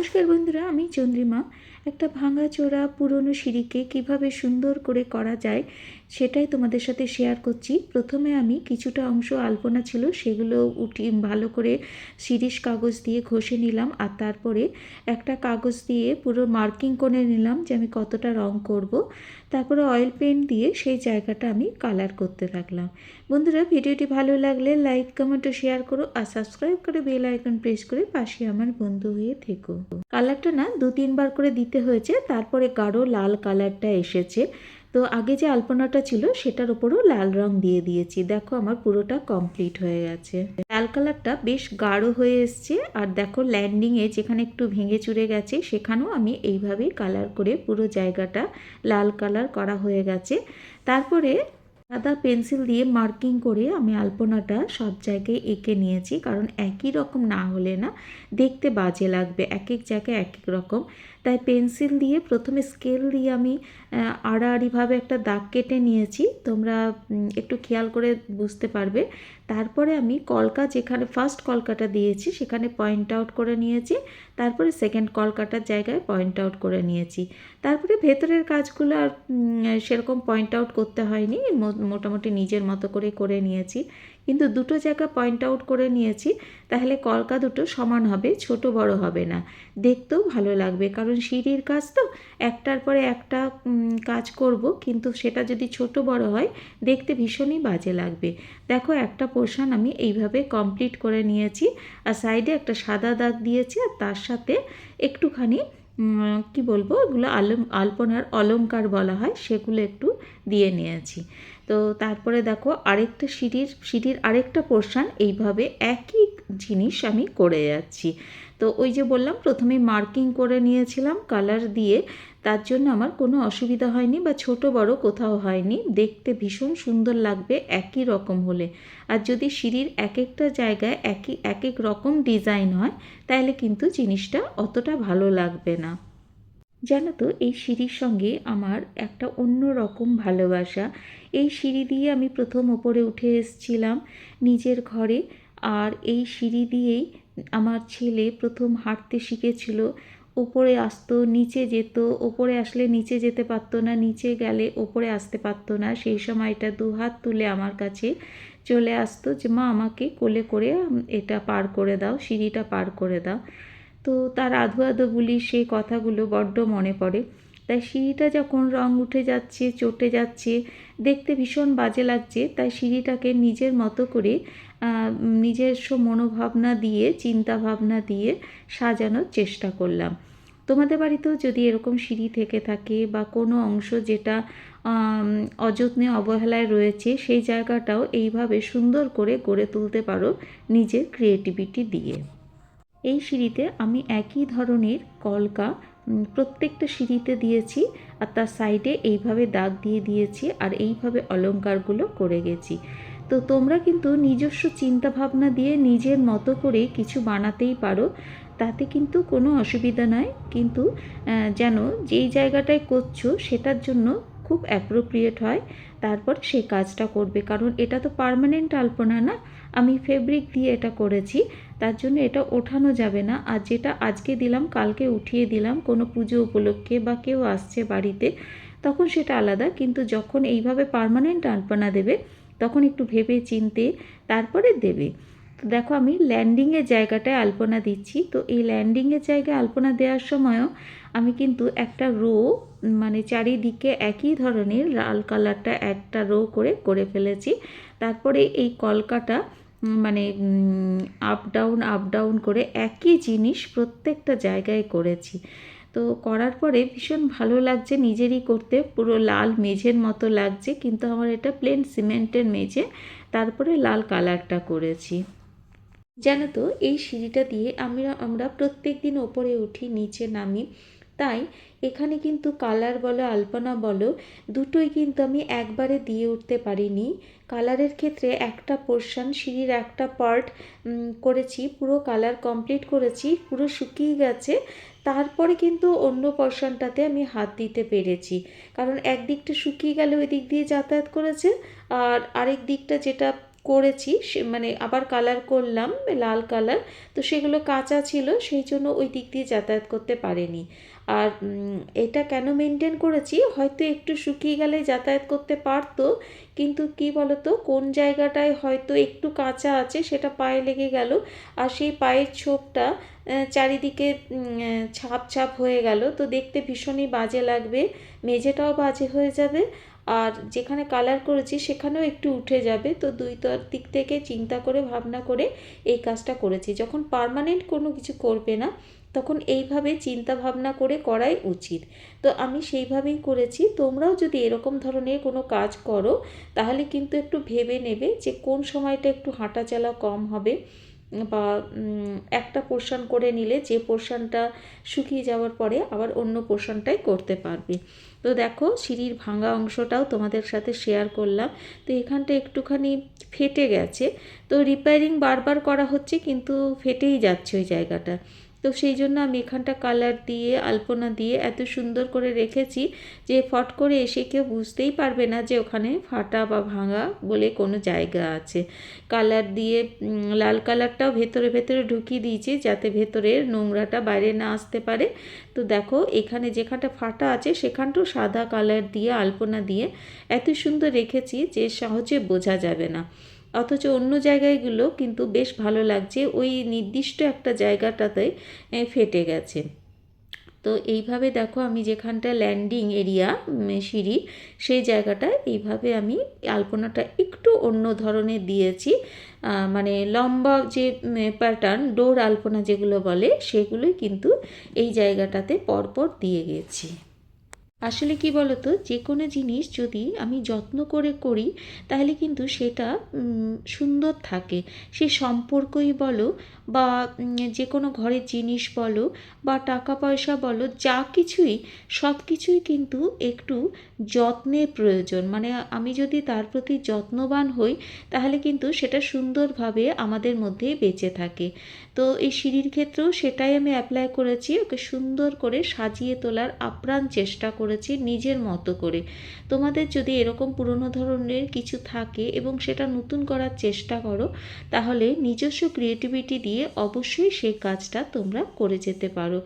নমস্কার বন্ধুরা, আমি চন্দ্রিমা। একটা ভাঙাচোরা পুরনো সিঁড়িকে কিভাবে সুন্দর করে করা যায় সেটাই তোমাদের সাথে শেয়ার করছি। প্রথমে আমি কিছুটা অংশ আলপনা ছিল সেগুলো ভালো করে শিরিষ কাগজ দিয়ে ঘষে নিলাম, আর তারপরে একটা কাগজ দিয়ে পুরো মার্কিং করে নিলাম যে আমি কতটা রং করব। তারপরে অয়েল পেন্ট দিয়ে সেই জায়গাটা আমি কালার করতে থাকলাম। বন্ধুরা, ভিডিওটি ভালো লাগলে লাইক, কমেন্ট ও শেয়ার করো, আর সাবস্ক্রাইব করে বেল আইকন প্রেস করে পাশে আমার বন্ধু হয়ে থেকো। কালারটা না 2-3 বার করে দিতে হয়েছে, তারপরে গাঢ় লাল কালারটা এসেছে। তো আগে যে আলপনাটা ছিল সেটার উপরও লাল রং দিয়ে দিয়েছি। দেখো আমার পুরোটা কমপ্লিট হয়ে গেছে। লাল কালারটা বেশ গাঢ় হয়ে এসছে, আর দেখো ল্যান্ডিংয়ে যেখানে একটু ভেঙে চুরে গেছে সেখানেও আমি এইভাবেই কালার করে পুরো জায়গাটা লাল কালার করা হয়ে গেছে। তারপরে সাদা পেন্সিল দিয়ে মার্কিং করে আমি আলপনাটা সব জায়গায় এঁকে নিয়েছি, কারণ একই রকম না হলে না দেখতে বাজে লাগবে, এক এক জায়গায় এক এক রকম। তাই পেন্সিল দিয়ে প্রথমে স্কেল দিয়ে আমি আড়াআড়িভাবে একটা দাগ কেটে নিয়েছি, তোমরা একটু খেয়াল করে বুঝতে পারবে। তারপরে আমি কলকা, যেখানে ফার্স্ট কলকাটা দিয়েছি সেখানে পয়েন্ট আউট করে নিয়েছি, তারপরে সেকেন্ড কলকাটার জায়গায় পয়েন্ট আউট করে নিয়েছি। তারপরে ভেতরের কাজগুলো আর সেরকম পয়েন্ট আউট করতে হয়নি, মোটামুটি নিজের মতো করে নিয়েছি। কিন্তু দুটো জায়গা পয়েন্ট আউট করে নিয়েছি, তাহলে কলকা দুটো সমান হবে, ছোট বড় হবে না, দেখতেও ভালো লাগবে। কারণ সিঁড়ির কাজ তো একটার পরে একটা কাজ করব, কিন্তু সেটা যদি ছোট বড় হয় দেখতে ভীষণই বাজে লাগবে। দেখো একটা পোর্শন আমি এইভাবে কমপ্লিট করে নিয়েছি, আর সাইডে একটা সাদা দাগ দিয়েছি, আর তার সাথে একটুখানি কি বলবো, ওগুলো আলপনার অলংকার বলা হয়, সেগুলো একটু দিয়ে নিয়েছি। তো তারপরে দেখো আরেকটা সিঁড়ির আরেকটা পোর্শন এইভাবে একই জিনিস আমি করে যাচ্ছি। তো ওই যে বললাম প্রথমে মার্কিং করে নিয়েছিলাম কালার দিয়ে, তার জন্য আমার কোনো অসুবিধা হয়নি বা ছোট বড় কোথাও হয়নি, দেখতে ভীষণ সুন্দর লাগবে একই রকম হলে। আর যদি সিঁড়ির এক একটা জায়গায় এক এক রকম ডিজাইন হয় তাহলে কিন্তু জিনিসটা অতটা ভালো লাগবে না। জানো তো, এই সিঁড়ির সঙ্গে আমার একটা অন্য রকম ভালোবাসা। এই সিঁড়ি দিয়ে আমি প্রথম ওপরে উঠে এসেছিলাম নিজের ঘরে, আর এই সিঁড়ি দিয়েই আমার ছেলে প্রথম হাঁটতে শিখেছিল। ওপরে আসতো, নিচে যেত, ওপরে আসলে নিচে যেতে পারতো না, নিচে গেলে ওপরে আসতে পারতো না। সেই সময়টা দুহাত তুলে আমার কাছে চলে আসতো যে মা আমাকে কোলে করে এটা পার করে দাও, সিঁড়িটা পার করে দাও। তো তার আধো আধো বলি সেই কথাগুলো বড্ড মনে পড়ে। তাই সিঁড়িটা যখন রং উঠে যাচ্ছে, চটে যাচ্ছে, দেখতে ভীষণ বাজে লাগছে, তাই সিঁড়িটাকে নিজের মতো করে নিজস্ব মনোভাবনা দিয়ে, চিন্তা ভাবনা দিয়ে সাজানোর চেষ্টা করলাম। তোমাদের বাড়িতেও যদি এরকম সিঁড়ি থেকে থাকে বা কোনো অংশ যেটা অযত্নে অবহেলায় রয়েছে, সেই জায়গাটাও এইভাবে সুন্দর করে গড়ে তুলতে পারো নিজের ক্রিয়েটিভিটি দিয়ে। এই সিঁড়িতে আমি একই ধরনের কলকা প্রত্যেকটা সিঁড়িতে দিয়েছি, আর তার সাইডে এইভাবে দাগ দিয়ে দিয়েছি, আর এইভাবে অলংকারগুলো করে গেছি। তো তোমরা কিন্তু নিজস্ব চিন্তা ভাবনা দিয়ে নিজের মতো করে কিছু বানাতেই পারো, তাতে কিন্তু কোনো অসুবিধা নয়। কিন্তু যেন যেই জায়গাটায় করছো সেটার জন্য খুব অ্যাপ্রোপ্রিয়েট হয়, তারপর সেই কাজটা করবে। কারণ এটা তো পার্মানেন্ট আলপনা না, আমি ফেব্রিক দিয়ে এটা করেছি, তার জন্য এটা ওঠানো যাবে না। আর যেটা আজকে দিলাম কালকে উঠিয়ে দিলাম কোনো পুজো উপলক্ষে বা কেউ আসছে বাড়িতে, তখন সেটা আলাদা। কিন্তু যখন এইভাবে পার্মানেন্ট আলপনা দেবে তখন একটু ভেবে চিন্তে তারপরে দেবে। তো দেখো আমি ল্যান্ডিংয়ের জায়গাটায় আলপনা দিচ্ছি। তো এই ল্যান্ডিংয়ের জায়গায় আলপনা দেওয়ার সময়ও আমি কিন্তু একটা রো, মানে চারিদিকে একই ধরনের লাল কালারটা একটা রো করে ফেলেছি। তারপরে এই কলকাটা মানে আপ ডাউন করে একই জিনিস প্রত্যেকটা জায়গায় করেছি। তো করার পরে ভীষণ ভালো লাগছে, নিজেরই করতে পুরো লাল মেঝের মতো লাগছে, কিন্তু আমার এটা প্লেন সিমেন্টের মেঝে, তারপরে লাল কালারটা করেছি। জানো তো, এই সিঁড়িটা দিয়ে আমরা প্রত্যেক দিন ওপরে উঠি, নিচে নামি, তাই এখানে কিন্তু কালার বলো আলপনা বলো দুটোই কিন্তু আমি একবারে দিয়ে উঠতে পারিনি। কালারের ক্ষেত্রে একটা পোর্শন, সিঁড়ির একটা পার্ট করেছি, পুরো কালার কমপ্লিট করেছি, পুরো শুকিয়ে গেছে। তারপরে কিন্তু অন্য পোর্শনটাতে আমি হাত দিতে পেরেছি, কারণ একদিকটা শুকিয়ে গেলে ওই দিক দিয়ে যাতায়াত করেছে, আর আরেক দিকটা যেটা করেছি মানে আবার কালার করলাম লাল কালার, তো সেগুলো কাঁচা ছিল, সেই জন্য ওই দিক দিয়ে যাতায়াত করতে পারিনি। আর এটা কেন মেনটেন করেছি, হয়তো একটু শুকিয়ে গেলে যাতায়াত করতে পারতো, কিন্তু কি বলতো কোন জায়গাটায় হয়তো একটু কাঁচা আছে সেটা পায়ে লেগে গেল, আর সেই পায়ের ছোপটা চারিদিকে ছাপ ছাপ হয়ে গেল, তো দেখতে ভীষণই বাজে লাগবে, মেঝেটাও বাজে হয়ে যাবে, আর যেখানে কালার করেছি সেখানেও একটু উঠে যাবে। তো দুই দিক থেকে চিন্তা করে ভাবনা করে এই কাজটা করেছি। যখন পার্মানেন্ট কোনো কিছু করবে না তখন এইভাবে চিন্তা ভাবনা করে করাই উচিত। তো আমি সেইভাবেই করেছি। তোমরাও যদি এরকম ধরনের কোনো কাজ করো তাহলে কিন্তু একটু ভেবে নেবে যে কোন সময়টা একটু হাঁটা চলা কম হবে, বা একটা পোর্শন করে নিলে যে পোর্শনটা শুকিয়ে যাওয়ার পরে আবার অন্য পোর্শনটাই করতে পারবে। তো দেখো সিঁড়ির ভাঙা অংশটাও তোমাদের সাথে শেয়ার করলাম। তো এখানটা একটুখানি ফেটে গেছে, তো রিপেয়ারিং বারবার করা হচ্ছে কিন্তু ফেটেই যাচ্ছে ওই জায়গাটা। তো সেই জন্য আমি এখানটা কালার দিয়ে আলপনা দিয়ে এত সুন্দর করে রেখেছি যে ফট করে এসে কেউ বুঝতেই পারবে না যে ওখানে ফাটা বা ভাঙা বলে কোনো জায়গা আছে। কালার দিয়ে লাল কালারটাও ভেতরে ভেতরে ঢুকিয়ে দিয়েছি যাতে ভেতরের নোংরাটা বাইরে না আসতে পারে। তো দেখো এখানে যেখানটা ফাটা আছে সেখানটাও সাদা কালার দিয়ে আলপনা দিয়ে এত সুন্দর রেখেছি যে সহজে বোঝা যাবে না, অথচ অন্য জায়গাগুলো কিন্তু বেশ ভালো লাগছে, ওই নির্দিষ্ট একটা জায়গাটাতে ফেটে গেছে। তো এইভাবে দেখো আমি যেখানটা ল্যান্ডিং এরিয়া সিঁড়ি সেই জায়গাটা এইভাবে আমি আলপনাটা একটু অন্য ধরনের দিয়েছি, মানে লম্বা যে প্যাটার্ন ডোর আলপনা যেগুলো বলে সেগুলোই কিন্তু এই জায়গাটাতে পরপর দিয়ে গেছি। আসলে কি বলতো যে কোনো জিনিস যদি আমি যত্ন করে করি তাহলে কিন্তু সেটা সুন্দর থাকে। সে সম্পর্কই বলো বা যে কোনো ঘরের জিনিস বলো বা টাকা পয়সা বলো, যা কিছুই সব কিছুই কিন্তু একটু যত্নের প্রয়োজন। মানে আমি যদি তার প্রতি যত্নবান হই তাহলে কিন্তু সেটা সুন্দরভাবে আমাদের মধ্যে বেঁচে থাকে। তো এই সিঁড়ির ক্ষেত্রেও সেটাই আমি অ্যাপ্লাই করেছি, ওকে সুন্দর করে সাজিয়ে তোলার আপ্রাণ চেষ্টা করেছি নিজের মতো করে। তোমাদের যদি এরকম পুরনো ধরনের কিছু থাকে এবং সেটা নতুন করার চেষ্টা করো তাহলে নিজস্ব ক্রিয়েটিভিটি দিয়ে অবশ্যই সেই কাজটা তোমরা করে যেতে পারো।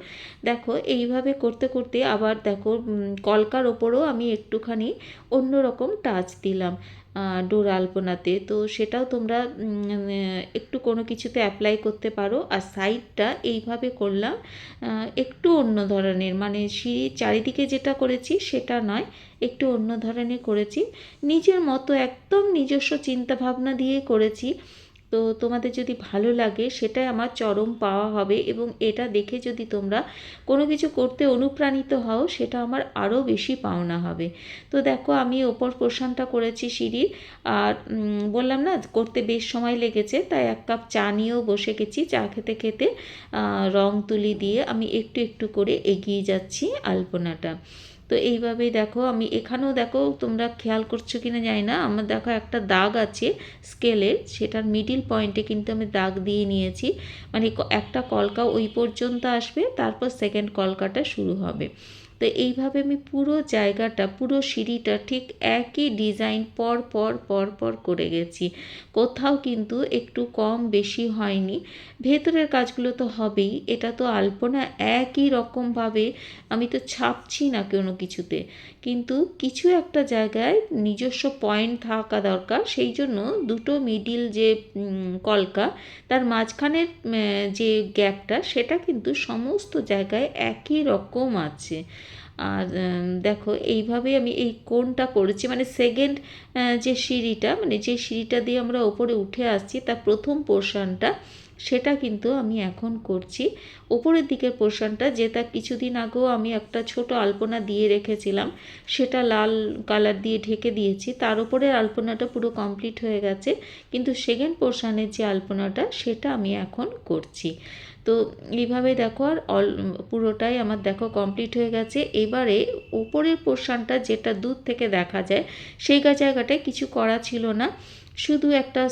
দেখো এইভাবে করতে করতে আবার দেখো কলকার ওপরও আমি একটুখানি অন্যরকম টাচ দিলাম ডোর আলপনাতে, তো সেটাও তোমরা একটু কোনো কিছুতে অ্যাপ্লাই করতে পারো। আর সাইডটা এইভাবে করলাম একটু অন্য ধরনের, মানে সিঁড়ির চারিদিকে যেটা করেছি সেটা নয়, একটু অন্য ধরনের করেছি, নিজের মতো একদম নিজস্ব চিন্তাভাবনা দিয়ে করেছি। তো তোমাদের যদি ভালো লাগে সেটাই আমার চরম পাওয়া হবে, এবং এটা দেখে যদি তোমরা কোনো কিছু করতে অনুপ্রাণিত হও সেটা আমার আরও বেশি পাওনা হবে। তো দেখো আমি ওপর পোর্শনটা করেছি সিঁড়ির, আর বললাম না করতে বেশ সময় লেগেছে, তাই 1 কাপ চা নিয়েও বসে গেছি। চা খেতে খেতে রং তুলি দিয়ে আমি একটু একটু করে এগিয়ে যাচ্ছি আলপনাটা। তো এইভাবেই দেখো আমি এখানেও দেখো তোমরা খেয়াল করছো কিনা জানি না, আমার দেখো একটা দাগ আছে স্কেলের, সেটার মিডিল পয়েন্টে কিন্তু আমি দাগ দিয়ে নিয়েছি, মানে একটা কলকা ওই পর্যন্ত আসবে, তারপর সেকেন্ড কলকাটা শুরু হবে। তো এইভাবে আমি পুরো জায়গাটা পুরো সিঁড়িটা ঠিক একই ডিজাইন পর পর পর পর করে গেছি, কোথাও কিন্তু একটু কম বেশি হয়নি। ভেতরের কাজগুলো তো হবেই, এটা তো আলপনা একই রকমভাবে আমি তো ছাপছি না কোনো কিছুতে, কিন্তু কিছু একটা জায়গায় নিজস্ব পয়েন্ট থাকা দরকার, সেই জন্য দুটো মিডিল যে কলকা তার মাঝখানের যে গ্যাপটা সেটা কিন্তু সমস্ত জায়গায় একই রকম আছে। আর দেখো এইভাবে আমি এই কোণটা করেছি, মানে সেকেন্ড যে সিঁড়িটা, মানে যে সিঁড়িটা দিয়ে আমরা ওপরে উঠে আসছি তার প্রথম পোর্শনটা, সেটা কিন্তু আমি এখন করছি। ওপরের দিকের পোর্শনটা যেটা কিছুদিন আগেও আমি একটা ছোট আলপনা দিয়ে রেখেছিলাম, সেটা লাল কালার দিয়ে ঢেকে দিয়েছি, তার উপরের আলপনাটা পুরো কমপ্লিট হয়ে গেছে, কিন্তু সেকেন্ড পোর্শনের যে আলপনাটা সেটা আমি এখন করছি। তো এইভাবে দেখো আর পুরোটাই আমার দেখো কমপ্লিট হয়ে গেছে। এবারে উপরের পোর্শনটা যেটা দূর থেকে দেখা যায় সেই জায়গাটায় কিছু করা ছিল না, শুধু একটা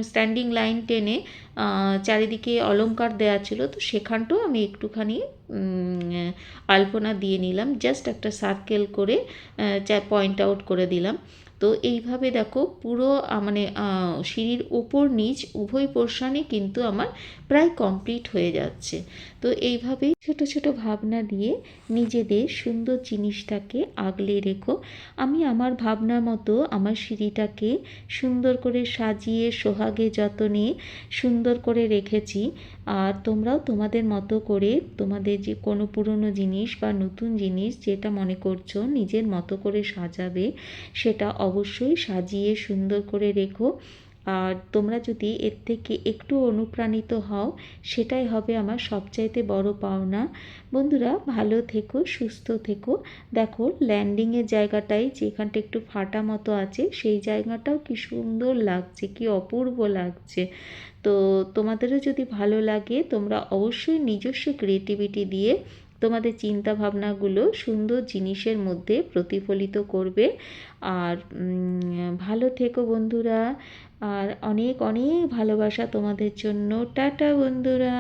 স্ট্যান্ডিং লাইন টেনে চারিদিকে অলংকার দেওয়া ছিল, তো সেখানটাও আমি একটুখানি আলপনা দিয়ে নিলাম, জাস্ট একটা সার্কেল করে পয়েন্ট আউট করে দিলাম। তো এইভাবে দেখো পুরো মানে সিঁড়ির ওপর নিচ উভয় পোর্শনই কিন্তু আমার প্রায় কমপ্লিট হয়ে যাচ্ছে। তো এইভাবেই ছোট ছোট ভাবনা দিয়ে নিজেদের সুন্দর জিনিসটাকে আগলে রেখো। আমি আমার ভাবনা মতো আমার সিঁড়িটাকে সুন্দর করে সাজিয়ে সোহাগে যতনে সুন্দর করে রেখেছি। আর তোমরাও তোমাদের মতো করে তোমাদের যে কোনো পুরনো জিনিস বা নতুন জিনিস যেটা মনে করছো নিজের মতো করে সাজাবে, সেটা অবশ্যই সাজিয়ে সুন্দর করে রেখো। আর তোমরা যদি এর থেকে একটু অনুপ্রাণিত হও, সেটাই হবে আমার সবচাইতে বড় পাওনা। বন্ধুরা, ভালো থেকো, সুস্থ থেকো। দেখো ল্যান্ডিংয়ের জায়গাটায় যেখানটা একটু ফাটা মতো আছে, সেই জায়গাটাও কি সুন্দর লাগছে, কি অপূর্ব লাগছে। তো তোমাদেরও যদি ভালো লাগে, তোমরা অবশ্যই নিজস্ব ক্রিয়েটিভিটি দিয়ে তোমাদের চিন্তা ভাবনাগুলো সুন্দর জিনিসের মধ্যে প্রতিফলিত করবে। আর ভালো থেকো বন্ধুরা। আর অনেক অনেক ভালোবাসা তোমাদের জন্য। টাটা বন্ধুরা।